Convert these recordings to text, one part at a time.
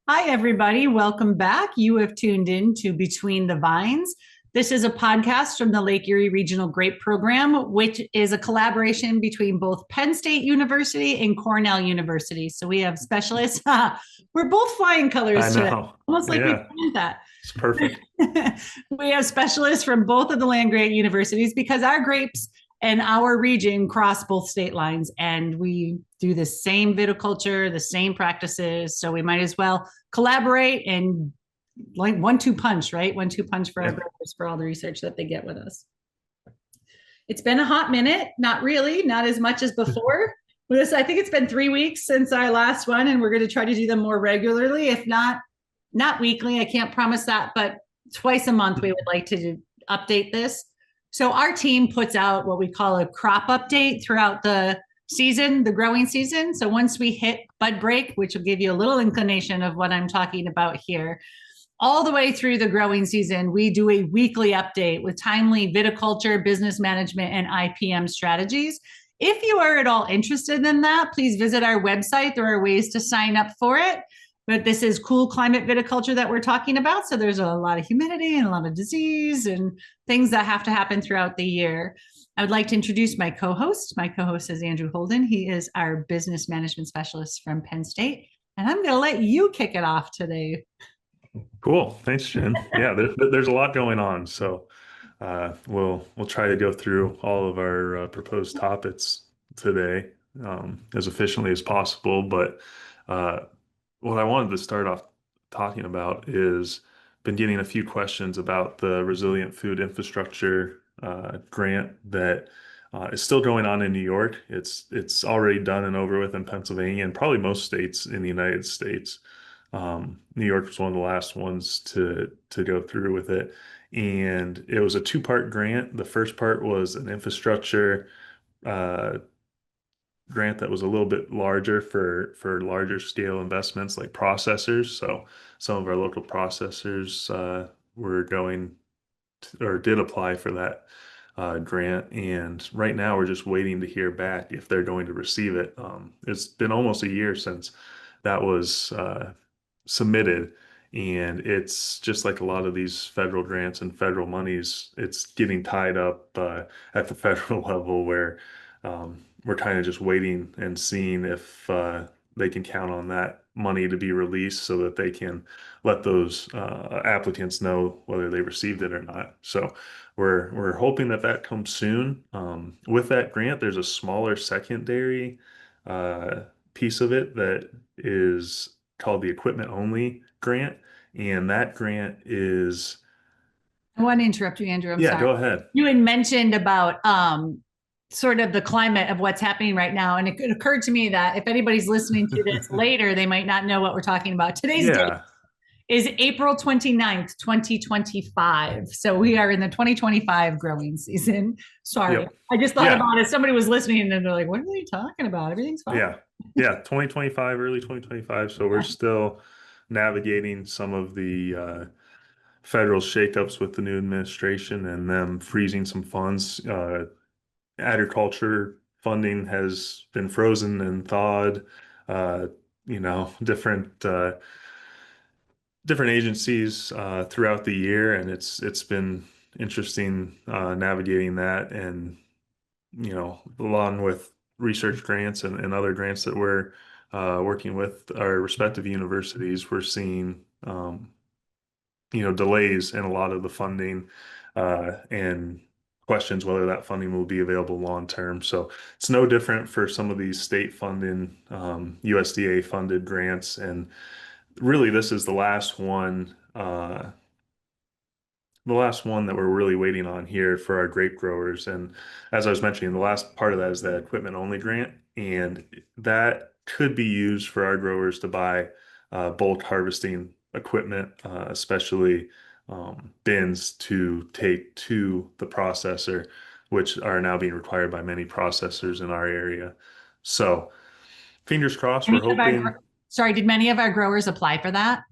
Hi, everybody. Welcome back. You have tuned in to Between the Vines. This is a podcast from the Lake Erie Regional Grape Program, which is a collaboration between both Penn State University and Cornell University. So we have specialists. We're both flying I colors today, know. almost like we Yeah, planned that. it's perfect. We have specialists from both of the land grant universities because our grapes and our region cross both state lines, and we do the same viticulture, the same practices. So we might as well collaborate and like 1-2 punch, right? 1-2 punch for our Yeah. growers for all the research that they get with us. It's been a hot minute, not really, not as much as before. This, I think it's been 3 weeks since our last one, and we're going to try to do them more regularly, if not weekly. I can't promise that, but twice a month we would like to update this. So our team puts out what we call a crop update throughout the season, the growing season. So once we hit bud break, which will give you a little inclination of what I'm talking about here, all the way through the growing season, we do a weekly update with timely viticulture, business management, and IPM strategies. If you are at all interested in that, please visit our website. There are ways to sign up for it. But this is cool climate viticulture that we're talking about. So there's a lot of humidity and a lot of disease and things that have to happen throughout the year. I would like to introduce my co-host. My co-host is Andrew Holden. He is our business management specialist from Penn State. And I'm going to let you kick it off today. Cool. Thanks, Jen. Yeah, there's a lot going on. So we'll try to go through all of our proposed topics today as efficiently as possible. But uh, what I wanted to start off talking about is been getting a few questions about the Resilient Food Infrastructure grant that is still going on in New York. It's already done and over with in Pennsylvania and probably most states in the United States. New York was one of the last ones to go through with it, and it was a two-part grant. The first part was an infrastructure uh, grant that was a little bit larger for larger scale investments like processors. So some of our local processors were going or did apply for that grant, and right now we're just waiting to hear back if they're going to receive it. It's been almost a year since that was submitted, and it's just like a lot of these federal grants and federal monies, it's getting tied up at the federal level where we're kind of just waiting and seeing if they can count on that money to be released so that they can let those applicants know whether they received it or not. So we're hoping that that comes soon. With that grant, there's a smaller secondary uh, piece of it that is called the equipment only grant. And that grant is, I want to interrupt you, Andrew. I'm yeah, sorry. go ahead. You had mentioned about sort of the climate of what's happening right now. And it occurred to me that if anybody's listening to this later, they might not know what we're talking about. Today's date Yeah. is April 29th, 2025. So we are in the 2025 growing season. Sorry. Yep. I just thought Yeah. about it. Somebody was listening and they're like, what are they talking about? Everything's fine. Yeah. Yeah. 2025, early 2025. So we're still navigating some of the federal shakeups with the new administration and them freezing some funds. Agriculture funding has been frozen and thawed. Uh, different agencies throughout the year, and it's been interesting navigating that, and along with research grants and other grants that we're working with our respective universities, we're seeing delays in a lot of the funding and questions whether that funding will be available long term. So it's no different for some of these state funding, USDA funded grants, and really this is the last one that we're really waiting on here for our grape growers. And as I was mentioning, the last part of that is that equipment only grant, and that could be used for our growers to buy bulk harvesting equipment, especially bins to take to the processor, which are now being required by many processors in our area. So fingers crossed, we're Many of hoping. sorry, did many of our growers apply for that?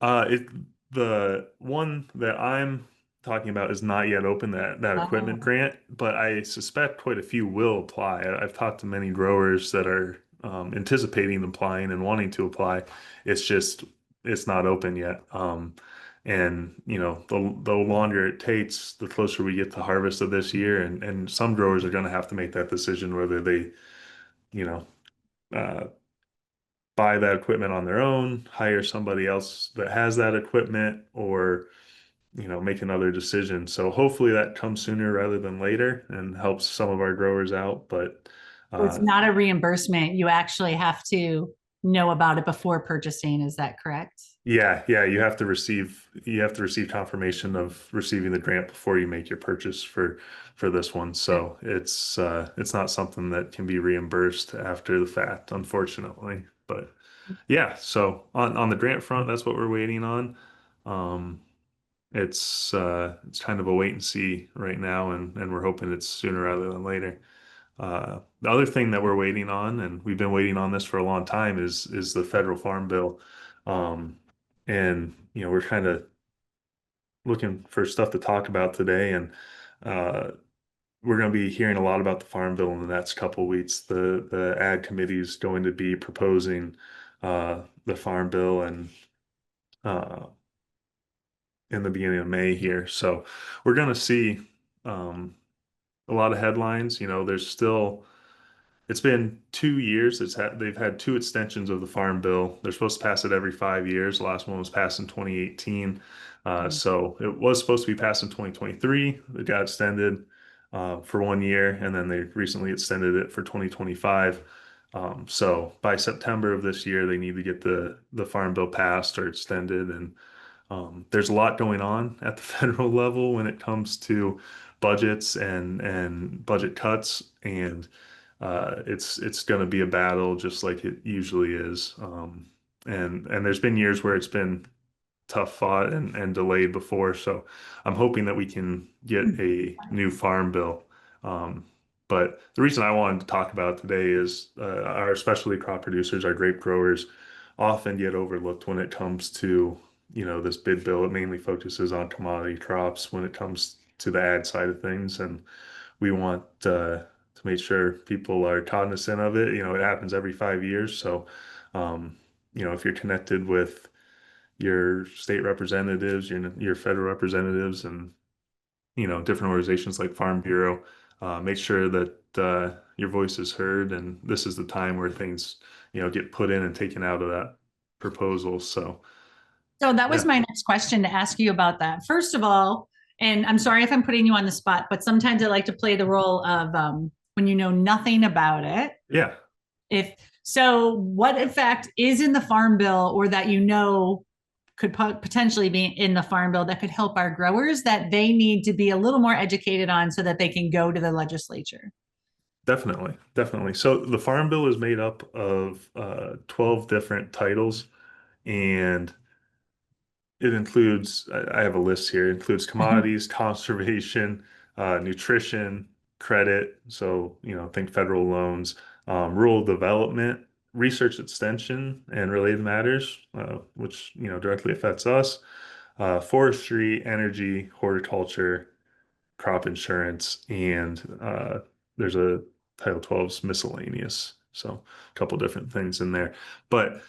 It the one that I'm talking about is not yet open, that equipment Oh, grant, but I suspect quite a few will apply. I've talked to many growers that are anticipating applying and wanting to apply. It's just it's not open yet. And the longer it takes, the closer we get to harvest of this year, and some growers are going to have to make that decision whether they you know uh, buy that equipment on their own, hire somebody else that has that equipment, or make another decision. So hopefully that comes sooner rather than later and helps some of our growers out. But So it's not a reimbursement. You actually have to know about it before purchasing. Is that correct? yeah, you have to receive confirmation of receiving the grant before you make your purchase for this one. So it's not something that can be reimbursed after the fact, unfortunately. But yeah, so on the grant front, that's what we're waiting on. Um, it's kind of a wait and see right now, and we're hoping it's sooner rather than later. The other thing that we're waiting on, and we've been waiting on this for a long time, is the federal farm bill. Um, and we're kind of looking for stuff to talk about today, and uh, we're going to be hearing a lot about the farm bill in the next couple of weeks. The ag committee is going to be proposing the farm bill, and uh, in the beginning of May here. So we're going to see um, a lot of headlines. There's still It's been 2 years. They've had two extensions of the Farm Bill. They're supposed to pass it every 5 years. The last one was passed in 2018. So it was supposed to be passed in 2023. It got extended for 1 year, and then they recently extended it for 2025. So by September of this year, they need to get the Farm Bill passed or extended. And there's a lot going on at the federal level when it comes to budgets and budget cuts, and it's going to be a battle just like it usually is. And there's been years where it's been tough fought and delayed before. So I'm hoping that we can get a new farm bill. Um, but the reason I wanted to talk about it today is our specialty crop producers, our grape growers, often get overlooked when it comes to this bid bill. It mainly focuses on commodity crops when it comes to the ag side of things, and we want to make sure people are cognizant of it. It happens every 5 years. So, if you're connected with your state representatives, your federal representatives, and different organizations like Farm Bureau, make sure that your voice is heard. And this is the time where things get put in and taken out of that proposal. So So that was yeah, my next question to ask you about that. First of all, and I'm sorry if I'm putting you on the spot, but sometimes I like to play the role of when you know nothing about it. yeah. If so, what in fact is in the farm bill or that could potentially be in the farm bill that could help our growers that they need to be a little more educated on so that they can go to the legislature? Definitely, definitely. So the Farm Bill is made up of 12 different titles, and it includes, I have a list here, it includes commodities, conservation, nutrition, credit. So, think federal loans, rural development, research extension, and related matters, which, directly affects us, forestry, energy, horticulture, crop insurance, and there's a Title 12's miscellaneous. So a couple different things in there. But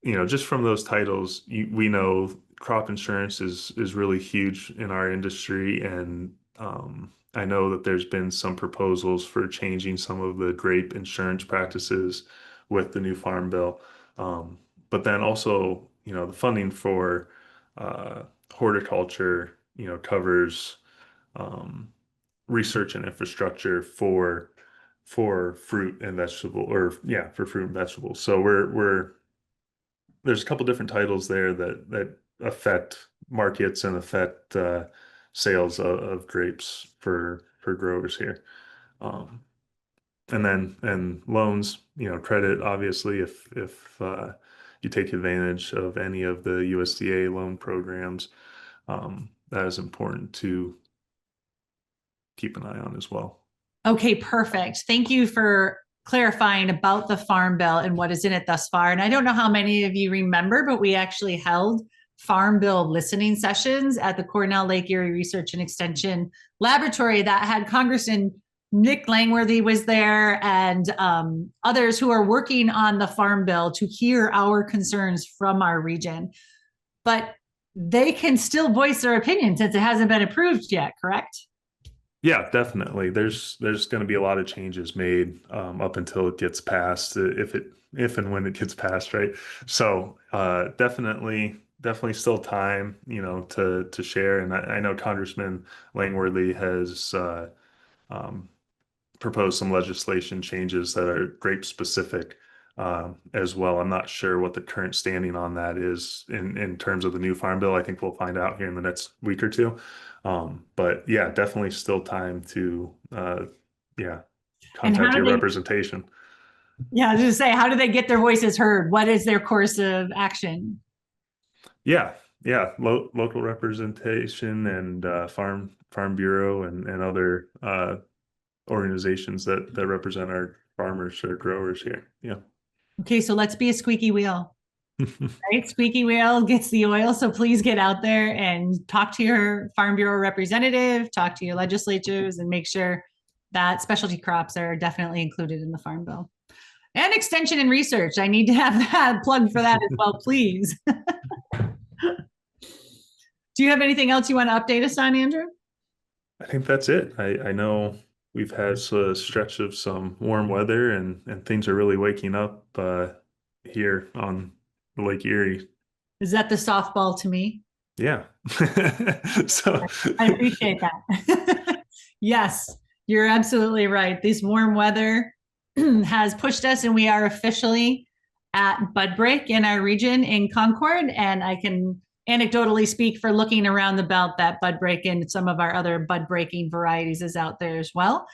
just from those titles, we know crop insurance is really huge in our industry, and I know that there's been some proposals for changing some of the grape insurance practices with the new Farm Bill. But then also, the funding for horticulture, covers um, research and infrastructure for fruit and vegetable, or yeah, for fruit and vegetables. So we're there's a couple different titles there that affect markets and affect sales of grapes for growers here. Um, and loans, credit, obviously, if you take advantage of any of the USDA loan programs, that is important to keep an eye on as well. Okay, perfect. Thank you for clarifying about the farm bill and what is in it thus far. And I don't know how many of you remember, but we actually held farm bill listening sessions at the Cornell Lake Erie Research and Extension Laboratory that had Congressman Nick Langworthy was there, and others who are working on the Farm Bill to hear our concerns from our region. But they can still voice their opinion since it hasn't been approved yet, correct? Yeah, definitely. There's going to be a lot of changes made up until it gets passed, if and when it gets passed, right? So definitely still time, to share. And I know Congressman Langworthy has um, proposed some legislation changes that are grape specific as well. I'm not sure what the current standing on that is in terms of the new farm bill. I think we'll find out here in the next week or two. But yeah, definitely still time to yeah, And how contact do your they, representation. yeah, I was just say, how do they get their voices heard? What is their course of action? Yeah, yeah, local representation and farm bureau and other organizations that represent our farmers or growers here. Yeah. Okay, so let's be a squeaky wheel. Right? Squeaky wheel gets the oil. So please get out there and talk to your Farm Bureau representative, talk to your legislatures, and make sure that specialty crops are definitely included in the Farm Bill. And extension and research. I need to have that plug for that as well, please. Do you have anything else you want to update us on, Andrew? I think that's it. I know we've had a stretch of some warm weather and things are really waking up here on Lake Erie. Is that the softball to me? Yeah. So I appreciate that. Yes, you're absolutely right. This warm weather has pushed us, and we are officially at bud break in our region in Concord. And I can anecdotally speak for looking around the belt that bud break and some of our other bud breaking varieties is out there as well.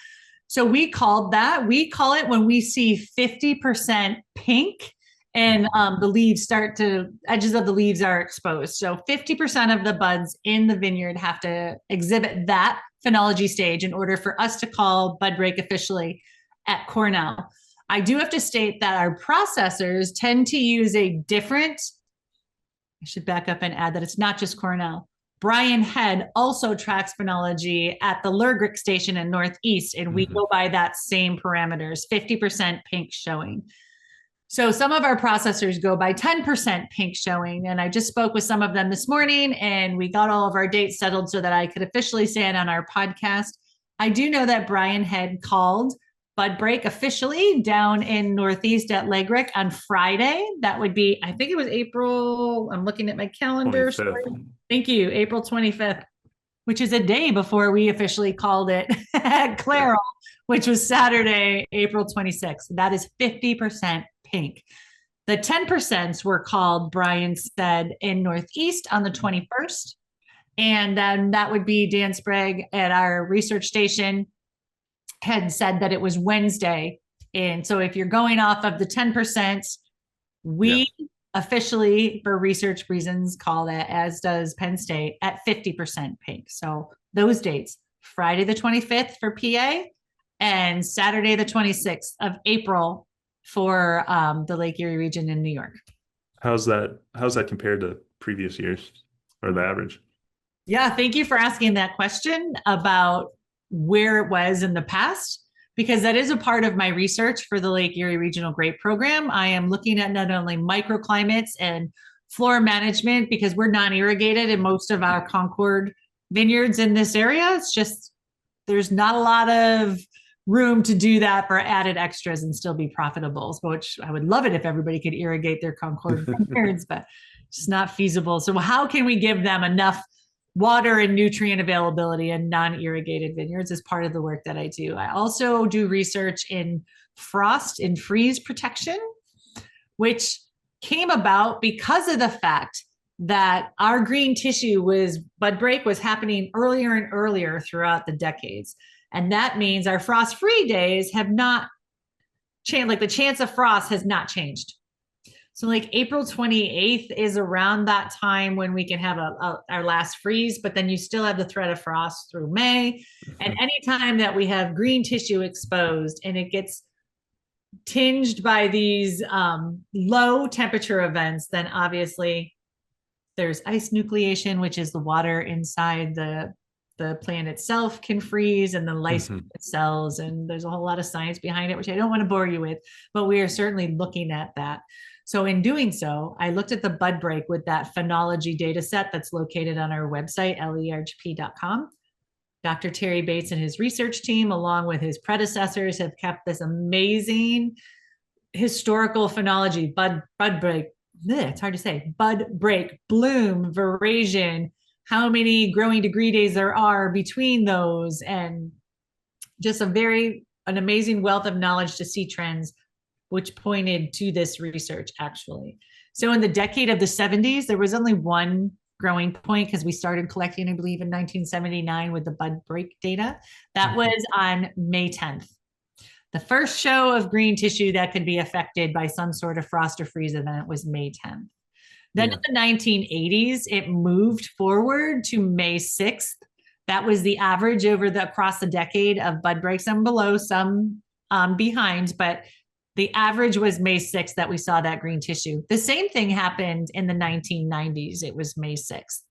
So we call it when we see 50% pink and the leaves edges of the leaves are exposed. So 50% of the buds in the vineyard have to exhibit that phenology stage in order for us to call bud break officially at Cornell. I do have to state that our processors tend to use a different, I should back up and add that it's not just Cornell. Brian Head also tracks phenology at the Lergrick station in Northeast, and we go by that same parameters, 50% pink showing. So some of our processors go by 10% pink showing, and I just spoke with some of them this morning, and we got all of our dates settled so that I could officially say it on our podcast. I do know that Brian Head called bud break officially down in Northeast at Lergrick on Friday. That would be, I think it was April, I'm looking at my calendar. Thank you, April 25th, which is a day before we officially called it at Clairol, which was Saturday, April 26th. That is 50% pink. The 10% were called, Brian said, in Northeast on the 21st. And then that would be Dan Sprague at our research station had said that it was Wednesday. And so if you're going off of the 10%, we officially, for research reasons, call that, as does Penn State, at 50% pink. So those dates, Friday the 25th for PA and Saturday the 26th of April for the Lake Erie region in New York. How's that compared to previous years or the average? Yeah, thank you for asking that question about where it was in the past, because that is a part of my research for the Lake Erie Regional Grape Program. I am looking at not only microclimates and flora management, because we're non-irrigated in most of our Concord vineyards in this area. It's just, there's not a lot of room to do that for added extras and still be profitable, which I would love it if everybody could irrigate their Concord vineyards, but it's not feasible. So how can we give them enough water and nutrient availability in non-irrigated vineyards as part of the work that I do? I also do research in frost and freeze protection, which came about because of the fact that our green tissue bud break was happening earlier and earlier throughout the decades. And that means our frost-free days have not changed, like the chance of frost has not changed. So like April 28th is around that time when we can have our last freeze, but then you still have the threat of frost through May. And anytime that we have green tissue exposed and it gets tinged by these low temperature events, then obviously there's ice nucleation, which is the water inside the the plant itself can freeze and the life Mhm. cells. And there's a whole lot of science behind it, which I don't want to bore you with, but we are certainly looking at that. So in doing so, I looked at the bud break with that phenology data set that's located on our website, lerhp.com. Dr. Terry Bates and his research team, along with his predecessors, have kept this amazing historical phenology, bud break, it's hard to say, bud break, bloom, veraison, how many growing degree days there are between those, and just an amazing wealth of knowledge to see trends which pointed to this research actually. So in the decade of the 70s, there was only one growing point because we started collecting, I believe, in 1979 with the bud break data. That was on May 10th. The first show of green tissue that could be affected by some sort of frost or freeze event was May 10th. Then in the 1980s, it moved forward to May 6th. That was the average across the decade of bud breaks, some below, some behind, but the average was May 6th that we saw that green tissue. The same thing happened in the 1990s. It was May 6th.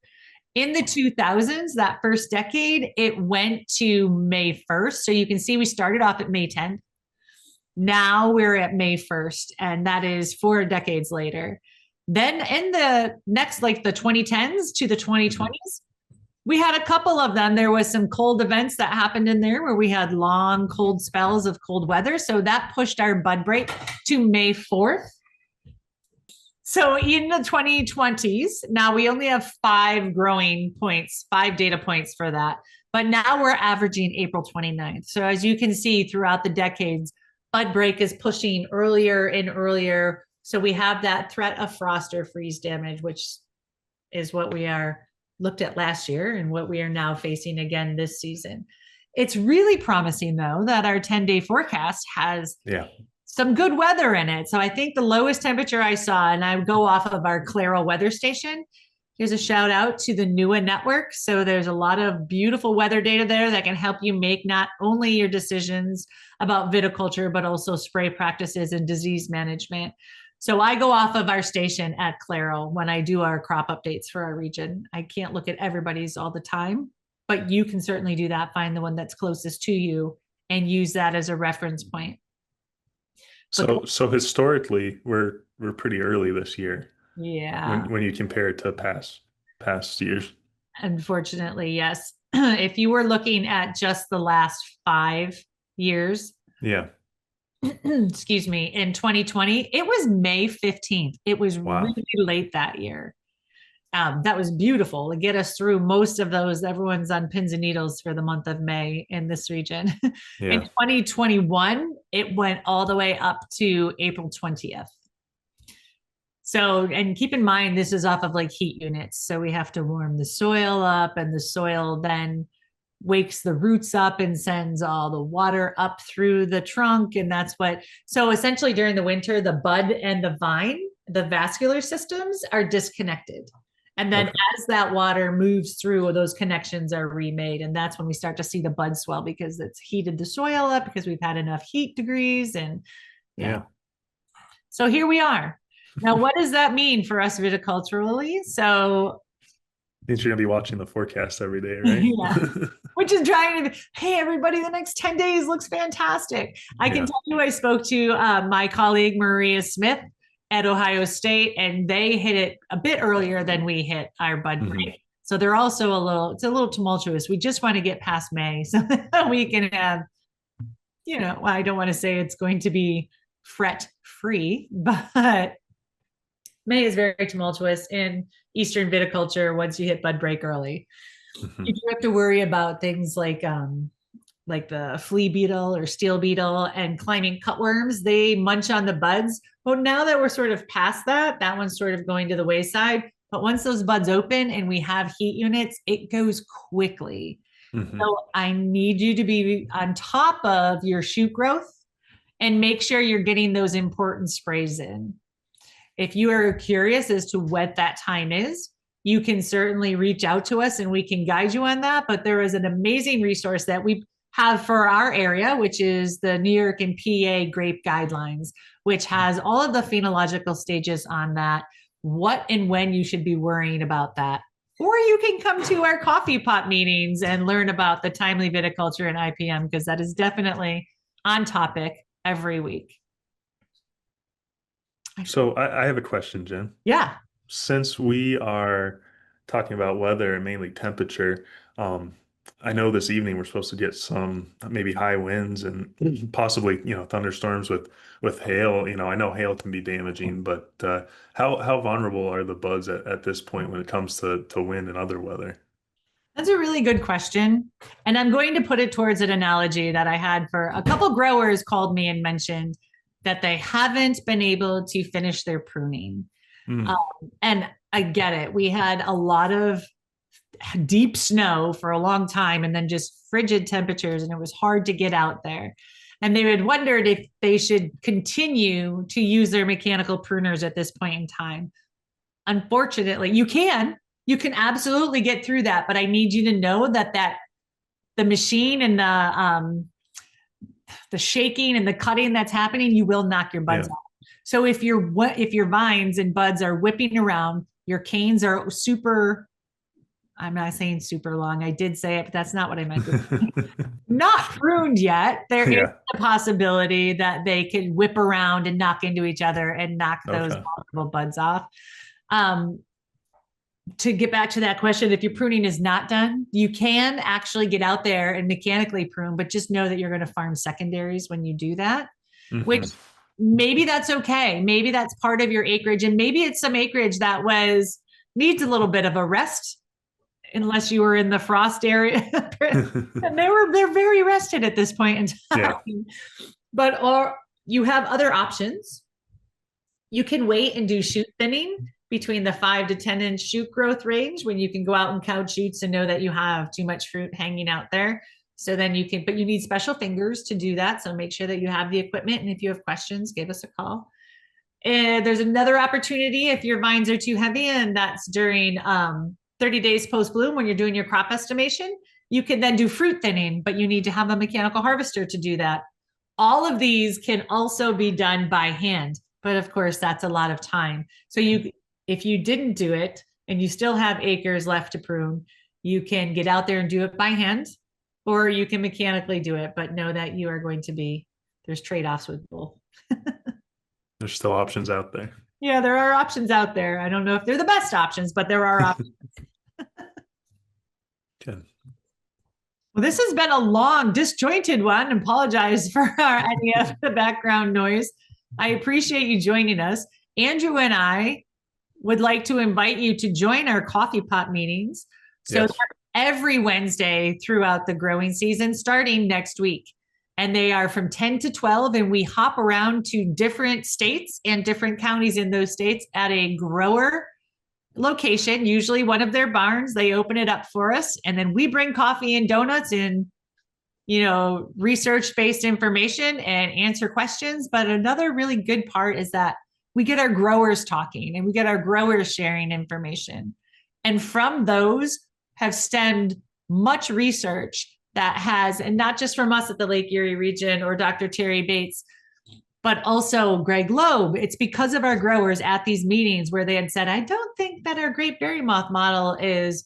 In the 2000s, that first decade, it went to May 1st. So you can see we started off at May 10th. Now we're at May 1st, and that is 4 decades later. Then in the next, like the 2010s to the 2020s, we had a couple of them. There was some cold events that happened in there where we had long cold spells of cold weather. So that pushed our bud break to May 4th. So in the 2020s, now we only have 5 growing points, 5 data points for that. But now we're averaging April 29th. So as you can see throughout the decades, bud break is pushing earlier and earlier. So we have that threat of frost or freeze damage, which is what we looked at last year and what we are now facing again this season. It's really promising, though, that our 10-day forecast has some good weather in it. So I think the lowest temperature I saw, and I would go off of our Clairol weather station. Here's a shout out to the NUA network. So there's a lot of beautiful weather data there that can help you make not only your decisions about viticulture, but also spray practices and disease management. So I go off of our station at Clairol when I do our crop updates for our region. I can't look at everybody's all the time, but you can certainly do that. Find the one that's closest to you and use that as a reference point. So historically, we're pretty early this year. Yeah. When you compare it to past years. Unfortunately, yes. If you were looking at just the last 5 years. Yeah. Excuse me, in 2020, it was May 15th. It was really late that year. That was beautiful to get us through most of those. Everyone's on pins and needles for the month of May in this region. Yeah. In 2021, it went all the way up to April 20th. So, and keep in mind, this is off of like heat units. So we have to warm the soil up, and the soil then wakes the roots up and sends all the water up through the trunk. And so essentially during the winter, the bud and the vine, the vascular systems are disconnected. And then as that water moves through, those connections are remade. And that's when we start to see the bud swell because it's heated the soil up because we've had enough heat degrees. And so here we are. Now, what does that mean for us viticulturally? So means you're gonna be watching the forecast every day, right? Which is trying to, hey, everybody, the next 10 days looks fantastic. I can tell you, I spoke to my colleague, Maria Smith at Ohio State, and they hit it a bit earlier than we hit our bud break. So they're also it's a little tumultuous. We just want to get past May so that we can have, I don't want to say it's going to be fret free, but May is very tumultuous in Eastern viticulture once you hit bud break early. You do have to worry about things like the flea beetle or steel beetle and climbing cutworms. They munch on the buds. But now that we're sort of past that one's sort of going to the wayside. But once those buds open and we have heat units, it goes quickly. So I need you to be on top of your shoot growth and make sure you're getting those important sprays in. If you are curious as to what that time is, you can certainly reach out to us and we can guide you on that. But there is an amazing resource that we have for our area, which is the New York and PA grape guidelines, which has all of the phenological stages on that, what and when you should be worrying about that. or you can come to our coffee pot meetings and learn about the timely viticulture and IPM, because that is definitely on topic every week. So I have a question, Jen. Yeah. Since we are talking about weather and mainly temperature, I know this evening we're supposed to get some maybe high winds and possibly, thunderstorms with hail. I know hail can be damaging, but how vulnerable are the buds at this point when it comes to wind and other weather? That's a really good question. And I'm going to put it towards an analogy that I had for a couple growers called me and mentioned that they haven't been able to finish their pruning. Mm, And I get it. We had a lot of deep snow for a long time and then just frigid temperatures, and it was hard to get out there. And they had wondered if they should continue to use their mechanical pruners at this point in time. Unfortunately, you can absolutely get through that, but I need you to know that the machine and the shaking and the cutting that's happening, you will knock your buds off. So if your vines and buds are whipping around, your canes are super, I'm not saying super long. I did say it, but that's not what I meant. Not pruned yet. There is a possibility that they could whip around and knock into each other and knock those vulnerable buds off. To get back to that question, if your pruning is not done, you can actually get out there and mechanically prune, but just know that you're going to farm secondaries when you do that, which maybe that's okay. Maybe that's part of your acreage, and maybe it's some acreage that needs a little bit of a rest, unless you were in the frost area. And they're very rested at this point in time. But or you have other options. You can wait and do shoot thinning between the 5 to 10 inch shoot growth range, when you can go out and count shoots and know that you have too much fruit hanging out there. So then but you need special fingers to do that. So make sure that you have the equipment. And if you have questions, give us a call. And there's another opportunity if your vines are too heavy, and that's during 30 days post bloom when you're doing your crop estimation. You can then do fruit thinning, but you need to have a mechanical harvester to do that. All of these can also be done by hand, but of course that's a lot of time. So if you didn't do it and you still have acres left to prune, you can get out there and do it by hand, or you can mechanically do it, but know that there's trade-offs with both. There's still options out there. Yeah, there are options out there. I don't know if they're the best options, but there are options. Good. Well, this has been a long, disjointed one. Apologize for any of the background noise. I appreciate you joining us. Andrew and I would like to invite you to join our coffee pot meetings. So every Wednesday throughout the growing season, starting next week. And they are from 10 to 12, and we hop around to different states and different counties in those states at a grower location, usually one of their barns. They open it up for us, and then we bring coffee and donuts and research-based information and answer questions. But another really good part is that we get our growers talking, and we get our growers sharing information. And from those have stemmed much research that has, and not just from us at the Lake Erie region or Dr. Terry Bates, but also Greg Loeb. It's because of our growers at these meetings where they had said, I don't think that our grape berry moth model is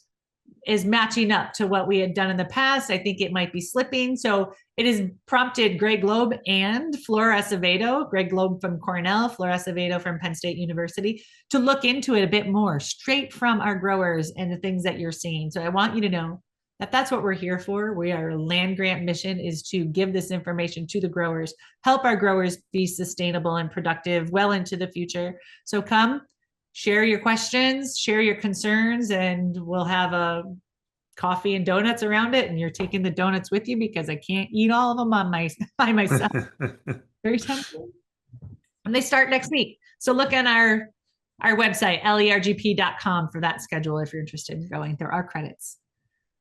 matching up to what we had done in the past. I think it might be slipping. So it has prompted Greg Loeb and Flora Acevedo, Greg Loeb from Cornell, Flora Acevedo from Penn State University, to look into it a bit more straight from our growers and the things that you're seeing. So I want you to know that that's what we're here for. Our land grant mission is to give this information to the growers, help our growers be sustainable and productive well into the future. So come, share your questions, share your concerns, and we'll have a coffee and donuts around it. And you're taking the donuts with you, because I can't eat all of them by myself. Very tempting. And they start next week. So look on our website, lergp.com, for that schedule if you're interested in going. There are credits,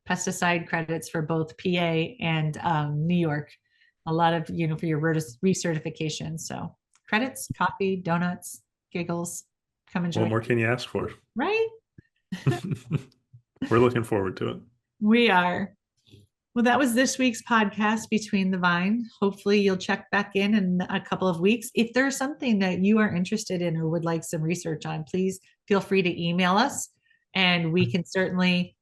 pesticide credits for both PA and New York. A lot of, for your recertification. So credits, coffee, donuts, giggles. Come enjoy. What more can you ask for? Right? We're looking forward to it. We are. Well, that was this week's podcast, Between the Vine. Hopefully you'll check back in a couple of weeks. If there's something that you are interested in or would like some research on, please feel free to email us And we can certainly,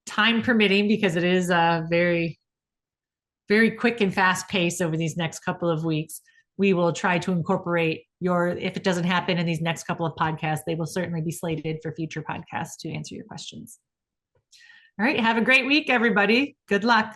time permitting, because it is a very, very quick and fast pace over these next couple of weeks, we will try to incorporate if it doesn't happen in these next couple of podcasts, they will certainly be slated for future podcasts to answer your questions. All right. Have a great week, everybody. Good luck.